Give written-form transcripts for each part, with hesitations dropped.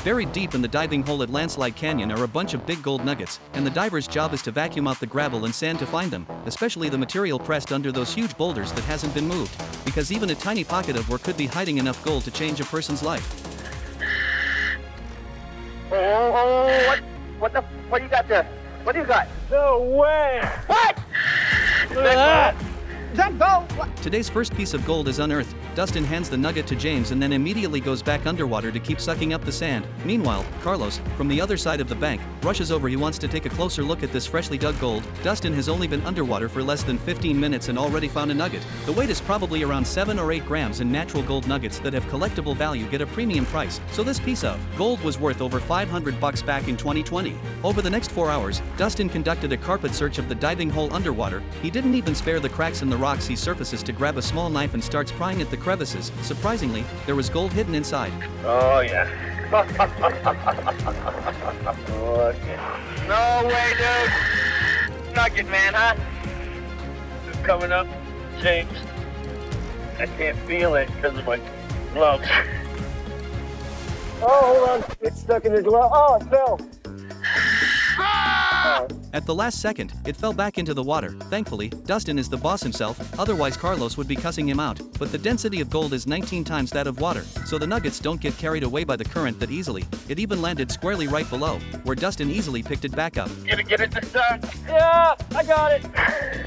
Buried deep in the diving hole at Landslide Canyon are a bunch of big gold nuggets, and the diver's job is to vacuum out the gravel and sand to find them, especially the material pressed under those huge boulders that hasn't been moved, because even a tiny pocket of ore could be hiding enough gold to change a person's life. What do you got there? What do you got? No way! What? Look at that! Is that gold? What? Today's first piece of gold is unearthed. Dustin hands the nugget to James and then immediately goes back underwater to keep sucking up the sand. Meanwhile, Carlos, from the other side of the bank, rushes over. He wants to take a closer look at this freshly dug gold. Dustin has only been underwater for less than 15 minutes and already found a nugget. The weight is probably around 7 or 8 grams, and natural gold nuggets that have collectible value get a premium price. So this piece of gold was worth over $500 back in 2020. Over the next 4 hours, Dustin conducted a carpet search of the diving hole underwater. He didn't even spare the cracks in the rocks. He surfaces to grab a small knife and starts prying at the crevices. Surprisingly, there was gold hidden inside. Oh, yeah. No way, dude. Nugget, man, huh? It's coming up, James. I can't feel it because of my gloves. Oh, hold on. It's stuck in his glove. Oh, it fell. At the last second, it fell back into the water. Thankfully, Dustin is the boss himself, otherwise Carlos would be cussing him out. But the density of gold is 19 times that of water, so the nuggets don't get carried away by the current that easily. It even landed squarely right below, where Dustin easily picked it back up. Get it this time? Yeah, I got it.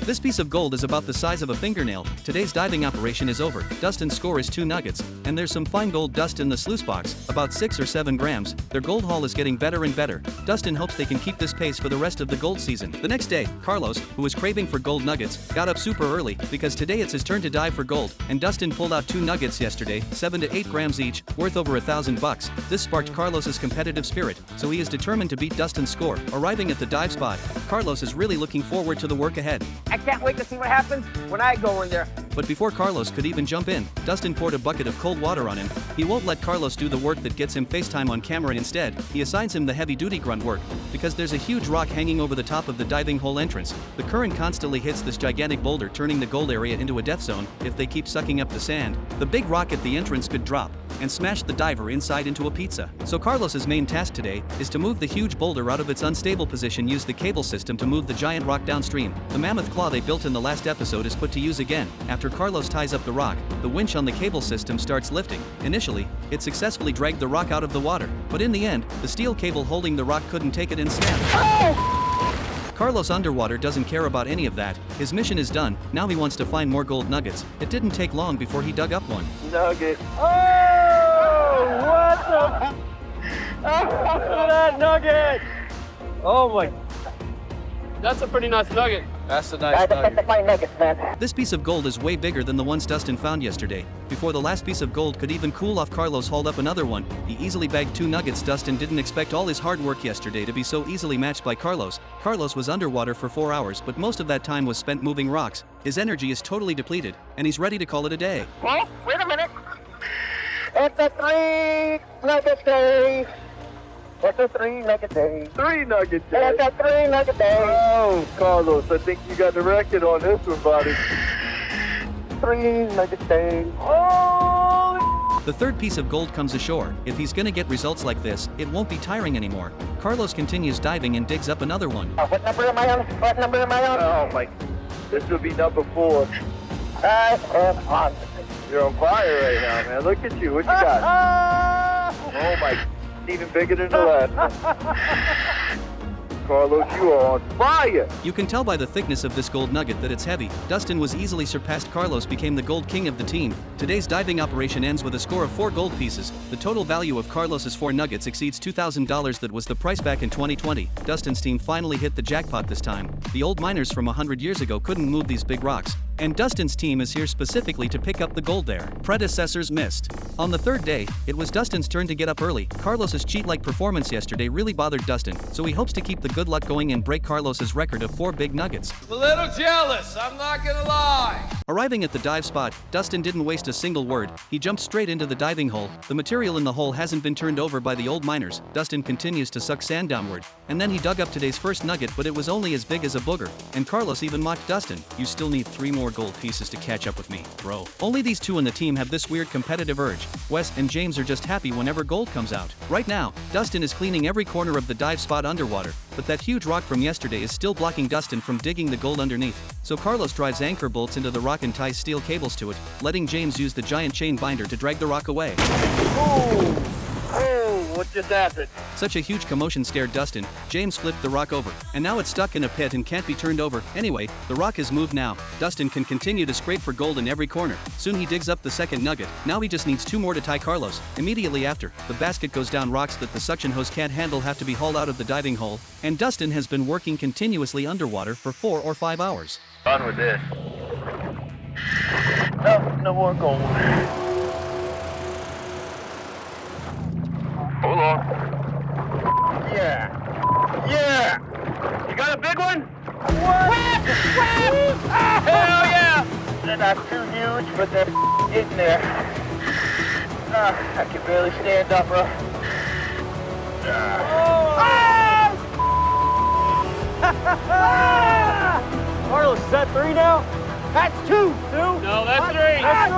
This piece of gold is about the size of a fingernail. Today's diving operation is over. Dustin's score is 2 nuggets, and there's some fine gold dust in the sluice box, about 6 or 7 grams. Their gold haul is getting better and better. Dustin hopes they can keep this pace for the rest of the gold season. The next day, Carlos, who was craving for gold nuggets, got up super early because today it's his turn to dive for gold, and Dustin pulled out 2 nuggets yesterday, 7 to 8 grams each, worth over $1,000. This sparked Carlos's competitive spirit, so he is determined to beat Dustin's score. Arriving at the dive spot, Carlos is really looking forward to the work ahead. I can't wait to see what happens when I go in there. But before Carlos could even jump in, Dustin poured a bucket of cold water on him. He won't let Carlos do the work that gets him FaceTime on camera. Instead, he assigns him the heavy-duty grunt work, because there's a huge rock hanging over the top of the diving hole entrance. The current constantly hits this gigantic boulder, turning the gold area into a death zone if they keep sucking up the sand. The big rock at the entrance could drop and smash the diver inside into a pizza. So Carlos's main task today is to move the huge boulder out of its unstable position. Use the cable system to move the giant rock downstream. The mammoth claw they built in the last episode is put to use again. After Carlos ties up the rock, the winch on the cable system starts lifting. Initially, it successfully dragged the rock out of the water, but in the end, the steel cable holding the rock couldn't take it and snapped. Carlos underwater doesn't care about any of that. His mission is done. Now he wants to find more gold nuggets. It didn't take long before he dug up one. Nugget. Oh, what the? Oh, look at that nugget. Oh my. That's a pretty nice nugget. That's a nice nugget. Fine nuggets, man. This piece of gold is way bigger than the ones Dustin found yesterday. Before the last piece of gold could even cool off, Carlos hauled up another one. He easily bagged 2 nuggets. Dustin didn't expect all his hard work yesterday to be so easily matched by Carlos. Carlos was underwater for 4 hours, but most of that time was spent moving rocks. His energy is totally depleted, and he's ready to call it a day. Well, wait a minute. It's a 3 nugget day. It's a 3 nugget day. 3 nugget day. It's a 3 nugget day. Oh, Carlos, I think you got the record on this one, buddy. 3 nugget day. Oh! The third piece of gold comes ashore. If he's gonna get results like this, it won't be tiring anymore. Carlos continues diving and digs up another one. What number am I on? What number am I on? Oh my, this will be number 4. I am on. You're on fire right now, man. Look at you. What you got? Oh my, even bigger than the last. Carlos, you are on fire! You can tell by the thickness of this gold nugget that it's heavy. Dustin was easily surpassed. Carlos became the gold king of the team. Today's diving operation ends with a score of 4 gold pieces. The total value of Carlos's 4 nuggets exceeds $2,000. That was the price back in 2020. Dustin's team finally hit the jackpot this time. The old miners from 100 years ago couldn't move these big rocks, and Dustin's team is here specifically to pick up the gold their predecessors missed. On the third day, it was Dustin's turn to get up early. Carlos's cheat-like performance yesterday really bothered Dustin, so he hopes to keep the good luck going and break Carlos's record of 4 big nuggets. I'm a little jealous, I'm not gonna lie. Arriving at the dive spot, Dustin didn't waste a single word. He jumped straight into the diving hole. The material in the hole hasn't been turned over by the old miners. Dustin continues to suck sand downward, and then he dug up today's first nugget, but it was only as big as a booger. And Carlos even mocked Dustin. You still need 3 more more gold pieces to catch up with me, bro. Only these two in the team have this weird competitive urge. Wes and James are just happy whenever gold comes out. Right now, Dustin is cleaning every corner of the dive spot underwater, but that huge rock from yesterday is still blocking Dustin from digging the gold underneath. So Carlos drives anchor bolts into the rock and ties steel cables to it, letting James use the giant chain binder to drag the rock away. Oh, what just happened? Such a huge commotion scared Dustin. James flipped the rock over, and now it's stuck in a pit and can't be turned over. Anyway, the rock has moved now. Dustin can continue to scrape for gold in every corner. Soon he digs up the second nugget. Now he just needs 2 more to tie Carlos. Immediately after, the basket goes down. Rocks that the suction hose can't handle have to be hauled out of the diving hole, and Dustin has been working continuously underwater for 4 or 5 hours. Done with this. No more gold. Hold on. Yeah. You got a big one? What? Hell yeah! They're not too huge, but they're getting there. I can barely stand up, bro. Carlos, is that 3 now? That's 2. No, that's 3. That's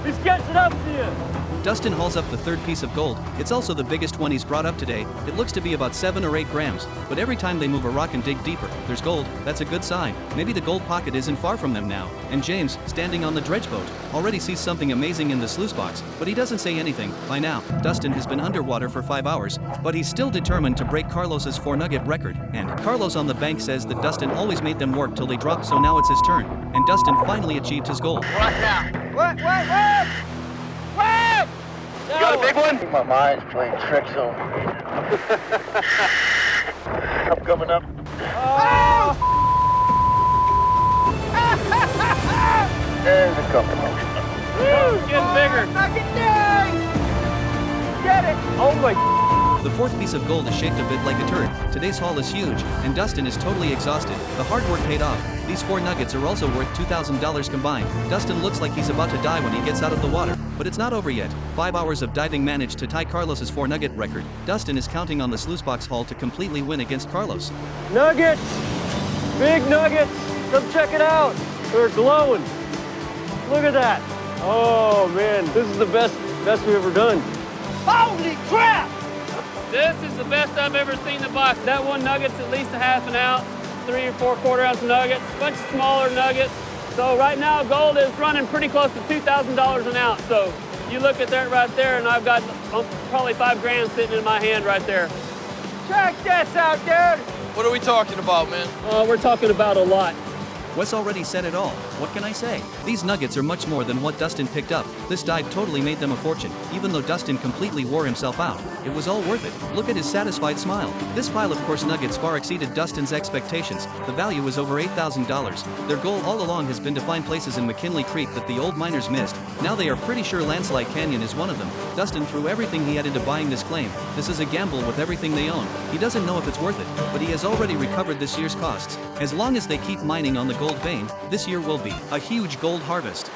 3. He's catching up to you. Dustin hauls up the third piece of gold. It's also the biggest one he's brought up today. It looks to be about 7 or 8 grams, but every time they move a rock and dig deeper, there's gold. That's a good sign. Maybe the gold pocket isn't far from them now. And James, standing on the dredge boat, already sees something amazing in the sluice box, but he doesn't say anything. By now, Dustin has been underwater for 5 hours, but he's still determined to break Carlos's 4-nugget record. And Carlos on the bank says that Dustin always made them work till they dropped, so now it's his turn. And Dustin finally achieved his goal. What now? What? You got a big one? My mind's playing tricks on me. I'm coming up. Oh! There's a couple of them. Getting bigger. Get it! Oh my. The fourth piece of gold is shaped a bit like a turret. Today's haul is huge, and Dustin is totally exhausted. The hard work paid off. These 4 nuggets are also worth $2,000 combined. Dustin looks like he's about to die when he gets out of the water, but it's not over yet. 5 hours of diving managed to tie Carlos's 4-nugget record. Dustin is counting on the sluice box haul to completely win against Carlos. Nuggets! Big nuggets! Come check it out! They're glowing. Look at that. Oh man, this is the best we've ever done. Holy crap! This is the best I've ever seen the box. That one nugget's at least a half an ounce, 3 or 4 quarter-ounce nuggets, a bunch of smaller nuggets. So right now, gold is running pretty close to $2,000 an ounce. So you look at that right there, and I've got probably 5 grand sitting in my hand right there. Check this out, dude! What are we talking about, man? We're talking about a lot. Wes already said it all. What can I say? These nuggets are much more than what Dustin picked up. This dive totally made them a fortune. Even though Dustin completely wore himself out, it was all worth it. Look at his satisfied smile. This pile of course nuggets far exceeded Dustin's expectations. The value was over $8,000. Their goal all along has been to find places in McKinley Creek that the old miners missed. Now they are pretty sure Landslide Canyon is one of them. Dustin threw everything he had into buying this claim. This is a gamble with everything they own. He doesn't know if it's worth it, but he has already recovered this year's costs. As long as they keep mining on the gold vein, this year will be a huge gold harvest.